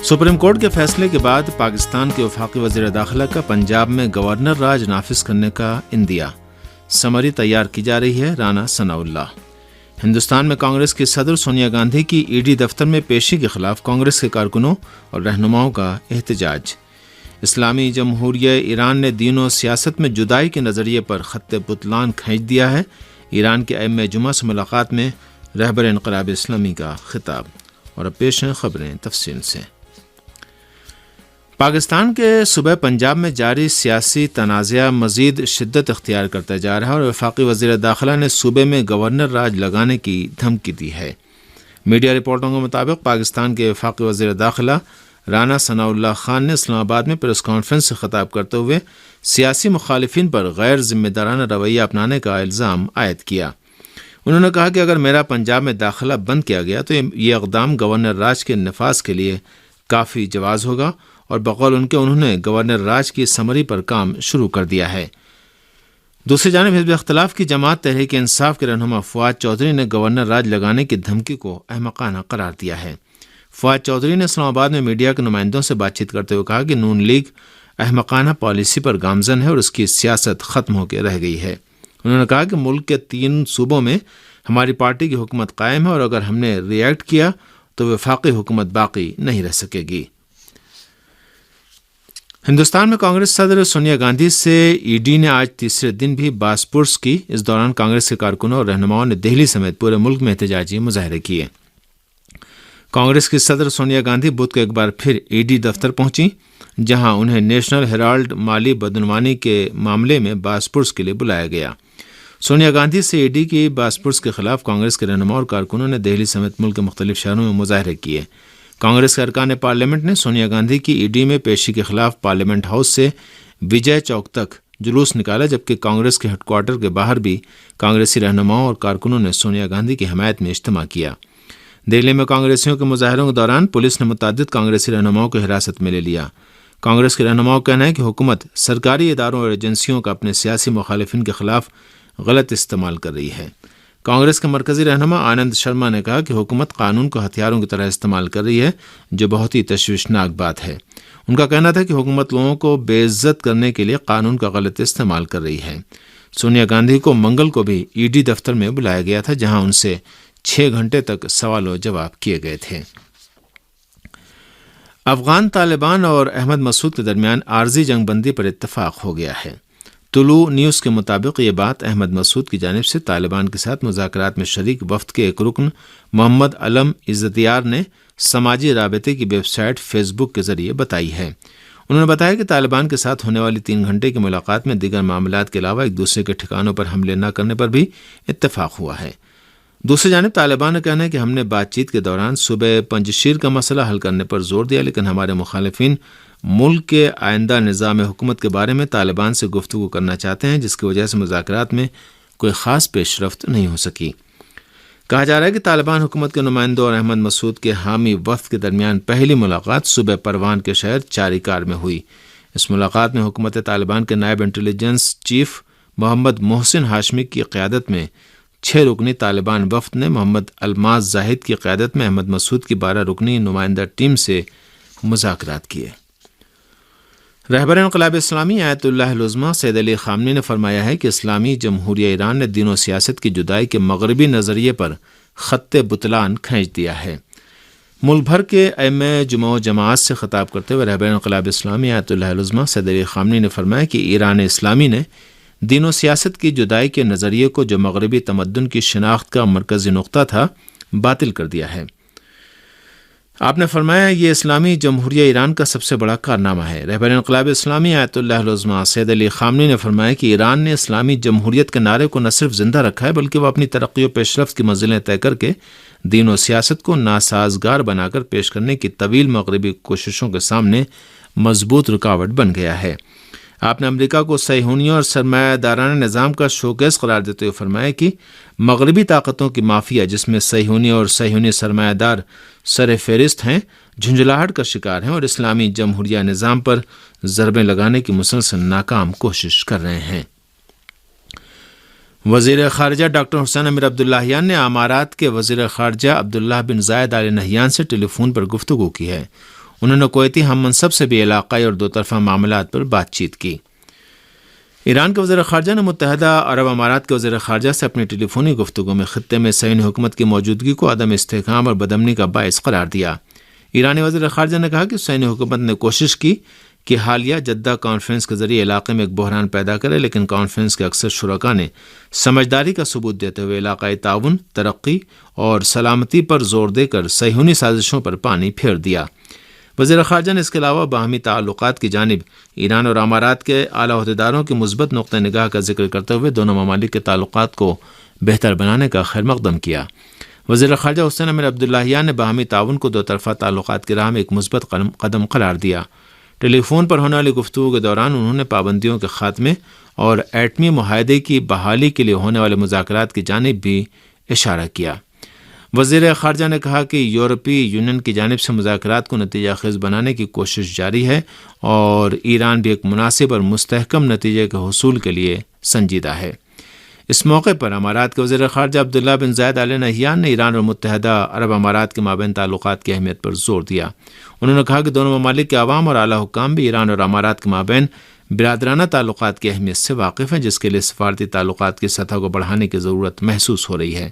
Supreme court کے فیصلے کے بعد پاکستان کے وفاقی وزیر داخلہ کا پنجاب میں گورنر راج نافذ کرنے کا عندیہ، سمری تیار کی جا رہی ہے رانا ثناء اللہ۔ ہندوستان میں کانگریس کی صدر سونیا گاندھی کی ای ڈی دفتر میں پیشی کے خلاف کانگریس کے کارکنوں اور رہنماؤں کا احتجاج۔ اسلامی جمہوریہ ایران نے دین و سیاست میں جدائی کے نظریے پر خط بطلان کھینچ دیا ہے۔ ایران کے ائمہ جمعہ سے ملاقات میں رہبر انقلاب اسلامی کا خطاب۔ اور اب پیش ہیں خبریں تفصیل سے۔ پاکستان کے صوبہ پنجاب میں جاری سیاسی تنازعہ مزید شدت اختیار کرتا جا رہا ہے اور وفاقی وزیر داخلہ نے صوبے میں گورنر راج لگانے کی دھمکی دی ہے۔ میڈیا رپورٹوں کے مطابق پاکستان کے وفاقی وزیر داخلہ رانا ثناء اللہ خان نے اسلام آباد میں پریس کانفرنس سے خطاب کرتے ہوئے سیاسی مخالفین پر غیر ذمہ دارانہ رویہ اپنانے کا الزام عائد کیا۔ انہوں نے کہا کہ اگر میرا پنجاب میں داخلہ بند کیا گیا تو یہ اقدام گورنر راج کے نفاذ کے لیے کافی جواز ہوگا، اور بقول ان کے انہوں نے گورنر راج کی سمری پر کام شروع کر دیا ہے۔ دوسری جانب حزب اختلاف کی جماعت تحریک انصاف کے رہنما فواد چودھری نے گورنر راج لگانے کی دھمکی کو احمقانہ قرار دیا ہے۔ فواد چودھری نے اسلام آباد میں میڈیا کے نمائندوں سے بات چیت کرتے ہوئے کہا کہ نون لیگ احمقانہ پالیسی پر گامزن ہے اور اس کی سیاست ختم ہو کے رہ گئی ہے۔ انہوں نے کہا کہ ملک کے 3 صوبوں میں ہماری پارٹی کی حکومت قائم ہے اور اگر ہم نے ری ایکٹ کیا تو وفاقی حکومت باقی نہیں رہ سکے گی۔ ہندوستان میں کانگریس صدر سونیا گاندھی سے ای ڈی نے آج تیسرے دن بھی باس پرس کی۔ اس دوران کانگریس کے کارکنوں اور رہنماؤں نے دہلی سمیت پورے ملک میں احتجاجی مظاہرے کیے۔ کانگریس کی صدر سونیا گاندھی بدھ کو ایک بار پھر ای ڈی دفتر پہنچی، جہاں انہیں نیشنل ہیرالڈ مالی بدعنوانی کے معاملے میں باس پرس کے لیے بلایا گیا۔ سونیا گاندھی سے ای ڈی کی باس پرس کے خلاف کانگریس کے رہنماؤں اور کارکنوں نے دہلی سمیت ملک کے مختلف شہروں میں مظاہرے کیے۔ کانگریس کے ارکان پارلیمنٹ نے سونیا گاندھی کی ای ڈی میں پیشی کے خلاف پارلیمنٹ ہاؤس سے وجے چوک تک جلوس نکالا، جبکہ کانگریس کے ہیڈ کوارٹر کے باہر بھی کانگریسی رہنماؤں اور کارکنوں نے سونیا گاندھی کی حمایت میں اجتماع کیا۔ دہلی میں کانگریسیوں کے مظاہروں کے دوران پولیس نے متعدد کانگریسی رہنماؤں کو حراست میں لے لیا۔ کانگریس کے رہنماؤں کا کہنا ہے کہ حکومت سرکاری اداروں اور ایجنسیوں کا اپنے سیاسی مخالفین کے خلاف غلط استعمال کر رہی ہے۔ کانگریس کے مرکزی رہنما آنند شرما نے کہا کہ حکومت قانون کو ہتھیاروں کی طرح استعمال کر رہی ہے، جو بہت ہی تشویشناک بات ہے۔ ان کا کہنا تھا کہ حکومت لوگوں کو بے عزت کرنے کے لیے قانون کا غلط استعمال کر رہی ہے۔ سونیا گاندھی کو منگل کو بھی ای ڈی دفتر میں بلایا گیا تھا، جہاں ان سے 6 گھنٹے تک سوال و جواب کیے گئے تھے۔ افغان طالبان اور احمد مسعود کے درمیان عارضی جنگ بندی پر اتفاق ہو گیا ہے۔ طلوع نیوز کے مطابق یہ بات احمد مسعود کی جانب سے طالبان کے ساتھ مذاکرات میں شریک وفد کے ایک رکن محمد علم عزتیار نے سماجی رابطے کی ویب سائٹ فیس بک کے ذریعے بتائی ہے۔ انہوں نے بتایا کہ طالبان کے ساتھ ہونے والی 3 گھنٹے کی ملاقات میں دیگر معاملات کے علاوہ ایک دوسرے کے ٹھکانوں پر حملے نہ کرنے پر بھی اتفاق ہوا ہے۔ دوسری جانب طالبان کا کہنا ہے کہ ہم نے بات چیت کے دوران صوبہ پنجشیر کا مسئلہ حل کرنے پر زور دیا، لیکن ہمارے مخالفین ملک کے آئندہ نظام حکومت کے بارے میں طالبان سے گفتگو کرنا چاہتے ہیں، جس کی وجہ سے مذاکرات میں کوئی خاص پیش رفت نہیں ہو سکی۔ کہا جا رہا ہے کہ طالبان حکومت کے نمائندوں اور احمد مسعود کے حامی وفد کے درمیان پہلی ملاقات صوبہ پروان کے شہر چاریکار میں ہوئی۔ اس ملاقات میں حکومت طالبان کے نائب انٹیلیجنس چیف محمد محسن ہاشمی کی قیادت میں 6 رکنی طالبان وفد نے محمد الماس زاہد کی قیادت میں احمد مسعود کی 12 رکنی نمائندہ ٹیم سے مذاکرات کیے۔ رہبر انقلاب اسلامی آیت اللہ العظمیٰ سید علی خامنی نے فرمایا ہے کہ اسلامی جمہوریہ ایران نے دین و سیاست کی جدائی کے مغربی نظریے پر خط بطلان کھینچ دیا ہے۔ ملک بھر کے ائمہ جمعہ و جماعت سے خطاب کرتے ہوئے رہبر انقلاب اسلامی آیت اللہ العظمیٰ سید علی خامنی نے فرمایا کہ ایران اسلامی نے دین و سیاست کی جدائی کے نظریے کو، جو مغربی تمدن کی شناخت کا مرکزی نقطہ تھا، باطل کر دیا ہے۔ آپ نے فرمایا یہ اسلامی جمہوریہ ایران کا سب سے بڑا کارنامہ ہے۔ رہبر انقلاب اسلامی آیت اللہ العظمیٰ سید علی خامنی نے فرمایا کہ ایران نے اسلامی جمہوریت کے نعرے کو نہ صرف زندہ رکھا ہے، بلکہ وہ اپنی ترقی و پیش رفت کی منزلیں طے کر کے دین و سیاست کو ناسازگار بنا کر پیش کرنے کی طویل مغربی کوششوں کے سامنے مضبوط رکاوٹ بن گیا ہے۔ آپ نے امریکہ کو صہیونیوں اور سرمایہ دارانہ نظام کا شوکیس قرار دیتے ہوئے فرمایا کہ مغربی طاقتوں کی مافیا، جس میں صہیونی اور صہیونی سرمایہ دار سر فہرست ہیں، جھنجھلاہٹ کا شکار ہیں اور اسلامی جمہوریہ نظام پر ضربیں لگانے کی مسلسل ناکام کوشش کر رہے ہیں۔ وزیر خارجہ ڈاکٹر حسین امیر عبداللہیان نے امارات کے وزیر خارجہ عبداللہ بن زائد آل نہیان سے ٹیلی فون پر گفتگو کی ہے۔ انہوں نے کویتی ہم منصب سے بھی علاقائی اور دو طرفہ معاملات پر بات چیت کی۔ ایران کے وزیر خارجہ نے متحدہ عرب امارات کے وزیر خارجہ سے اپنی ٹیلی فونی گفتگو میں خطے میں صہیونی حکومت کی موجودگی کو عدم استحکام اور بدامنی کا باعث قرار دیا۔ ایرانی وزیر خارجہ نے کہا کہ صہیونی حکومت نے کوشش کی کہ حالیہ جدہ کانفرنس کے ذریعے علاقے میں ایک بحران پیدا کرے، لیکن کانفرنس کے اکثر شرکاء نے سمجھداری کا ثبوت دیتے ہوئے علاقائی تعاون، ترقی اور سلامتی پر زور دے کر صہیونی سازشوں پر پانی پھیر دیا۔ وزیر خارجہ نے اس کے علاوہ باہمی تعلقات کی جانب ایران اور امارات کے اعلیٰ عہدیداروں کی مثبت نقطہ نگاہ کا ذکر کرتے ہوئے دونوں ممالک کے تعلقات کو بہتر بنانے کا خیر مقدم کیا۔ وزیر خارجہ حسین امیر عبداللہیان نے باہمی تعاون کو دو طرفہ تعلقات کی راہ میں ایک مثبت قدم قرار دیا۔ ٹیلی فون پر ہونے والی گفتگو کے دوران انہوں نے پابندیوں کے خاتمے اور ایٹمی معاہدے کی بحالی کے لیے ہونے والے مذاکرات کی جانب بھی اشارہ کیا۔ وزیر خارجہ نے کہا کہ یورپی یونین کی جانب سے مذاکرات کو نتیجہ خیز بنانے کی کوشش جاری ہے اور ایران بھی ایک مناسب اور مستحکم نتیجے کے حصول کے لیے سنجیدہ ہے۔ اس موقع پر امارات کے وزیر خارجہ عبداللہ بن زائد آل نہیان نے ایران اور متحدہ عرب امارات کے مابین تعلقات کی اہمیت پر زور دیا۔ انہوں نے کہا کہ دونوں ممالک کے عوام اور اعلیٰ حکام بھی ایران اور امارات کے مابین برادرانہ تعلقات کی اہمیت سے واقف ہیں، جس کے لیے سفارتی تعلقات کی سطح کو بڑھانے کی ضرورت محسوس ہو رہی ہے۔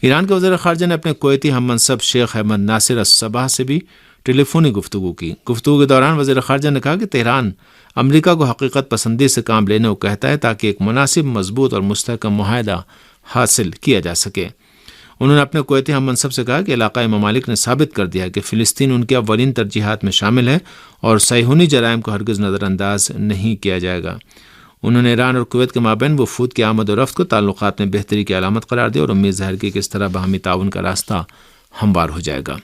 ایران کے وزیر خارجہ نے اپنے کویتی ہم منصب شیخ احمد ناصر الصباح سے بھی ٹیلی فونی گفتگو کی۔ گفتگو کے دوران وزیر خارجہ نے کہا کہ تہران امریکہ کو حقیقت پسندی سے کام لینے کو کہتا ہے تاکہ ایک مناسب، مضبوط اور مستحکم معاہدہ حاصل کیا جا سکے۔ انہوں نے اپنے کویتی ہم منصب سے کہا کہ علاقائی ممالک نے ثابت کر دیا کہ فلسطین ان کے اولین ترجیحات میں شامل ہے اور صہیونی جرائم کو ہرگز نظر انداز نہیں کیا جائے گا۔ انہوں نے ایران اور کویت کے مابین وفود کی آمد و رفت کو تعلقات میں بہتری کی علامت قرار دی اور امید ظاہر کی کہ اس طرح باہمی تعاون کا راستہ ہموار ہو جائے گا۔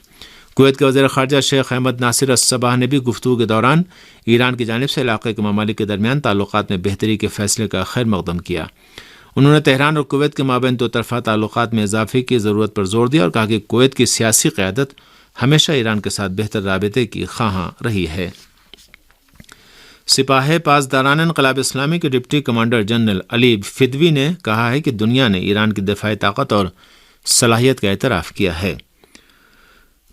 کویت کے وزیر خارجہ شیخ احمد ناصر الصباح نے بھی گفتگو کے دوران ایران کی جانب سے علاقے کے ممالک کے درمیان تعلقات میں بہتری کے فیصلے کا خیر مقدم کیا۔ انہوں نے تہران اور کویت کے مابین دو طرفہ تعلقات میں اضافے کی ضرورت پر زور دیا اور کہا کہ کویت کی سیاسی قیادت ہمیشہ ایران کے ساتھ بہتر رابطے کی خواہاں رہی ہے۔ سپاہ پاسداران انقلاب اسلامی کے ڈپٹی کمانڈر جنرل علی فدوی نے کہا ہے کہ دنیا نے ایران کی دفاعی طاقت اور صلاحیت کا اعتراف کیا ہے۔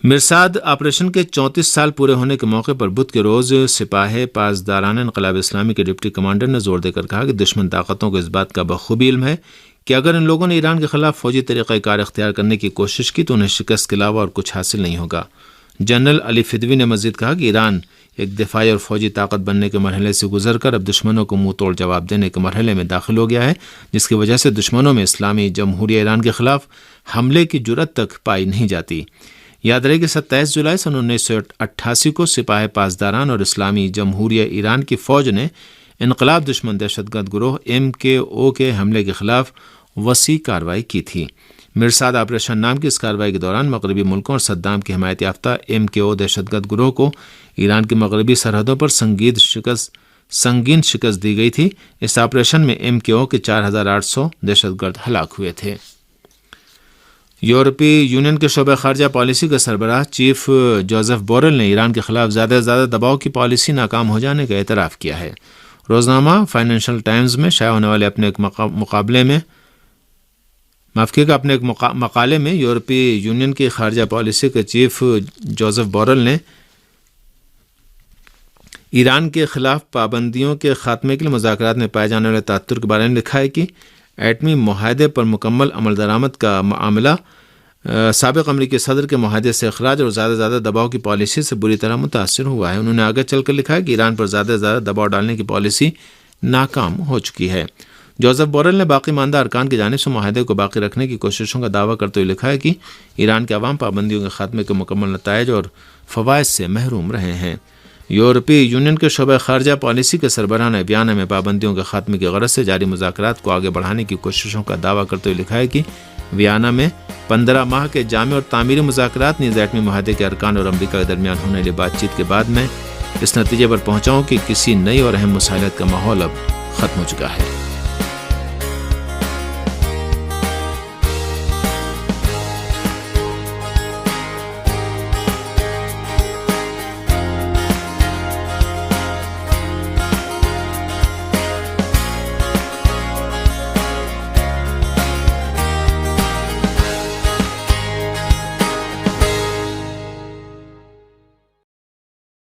مرصاد آپریشن کے 34 سال پورے ہونے کے موقع پر بدھ کے روز سپاہ پاسداران انقلاب اسلامی کے ڈپٹی کمانڈر نے زور دے کر کہا کہ دشمن طاقتوں کو اس بات کا بخوبی علم ہے کہ اگر ان لوگوں نے ایران کے خلاف فوجی طریقہ کار اختیار کرنے کی کوشش کی تو انہیں شکست کے علاوہ اور کچھ حاصل نہیں ہوگا۔ جنرل علی فدوی نے مزید کہا کہ ایران ایک دفاعی اور فوجی طاقت بننے کے مرحلے سے گزر کر اب دشمنوں کو منہ توڑ جواب دینے کے مرحلے میں داخل ہو گیا ہے، جس کی وجہ سے دشمنوں میں اسلامی جمہوریہ ایران کے خلاف حملے کی جرأت تک پائی نہیں جاتی۔ یاد رہے کہ 27 جولائی سن 1988 کو سپاہ پاسداران اور اسلامی جمہوریہ ایران کی فوج نے انقلاب دشمن دہشت گرد گروہ MKO کے حملے کے خلاف وسیع کارروائی کی تھی۔ مرصاد آپریشن نام کی اس کارروائی کے دوران مغربی ملکوں اور صدام کی حمایت یافتہ MKO دہشت گرد گروہ کو ایران کی مغربی سرحدوں پر سنگین شکست دی گئی تھی۔ اس آپریشن میں MKO کے 4800 دہشت گرد ہلاک ہوئے تھے۔ یورپی یونین کے شعبہ خارجہ پالیسی کے سربراہ چیف جوزف بورل نے ایران کے خلاف زیادہ سے زیادہ دباؤ کی پالیسی ناکام ہو جانے کا اعتراف کیا ہے۔ روزنامہ فائنینشل ٹائمز میں شائع ہونے والے اپنے ایک مقالے میں یورپی یونین کی خارجہ پالیسی کے چیف جوزف بورل نے ایران کے خلاف پابندیوں کے خاتمے کے لیے مذاکرات میں پائے جانے والے تعثر کے بارے میں لکھا ہے کہ ایٹمی معاہدے پر مکمل عمل درآمد کا معاملہ سابق امریکی صدر کے معاہدے سے اخراج اور زیادہ سے زیادہ دباؤ کی پالیسی سے بری طرح متاثر ہوا ہے۔ انہوں نے آگے چل کر لکھا ہے کہ ایران پر زیادہ سے زیادہ دباؤ ڈالنے کی پالیسی ناکام ہو چکی ہے۔ جوزف بورل نے باقی ماندہ ارکان کی جانب سے معاہدے کو باقی رکھنے کی کوششوں کا دعویٰ کرتے ہوئے لکھا ہے کہ ایران کے عوام پابندیوں کے خاتمے کے مکمل نتائج اور فوائد سے محروم رہے ہیں۔ یورپی یونین کے شعبہ خارجہ پالیسی کے سربراہ نے ویانا میں پابندیوں کے خاتمے کی غرض سے جاری مذاکرات کو آگے بڑھانے کی کوششوں کا دعویٰ کرتے ہوئے لکھا ہے کہ ویانا میں 15 ماہ کے جامع اور تعمیری مذاکرات نیز ایٹمی معاہدے کے ارکان اور امریکہ کے درمیان ہونے والی بات چیت کے بعد میں اس نتیجے پر پہنچا ہوں کہ کسی نئی اور اہم مسائلیت کا ماحول اب ختم ہو چکا ہے۔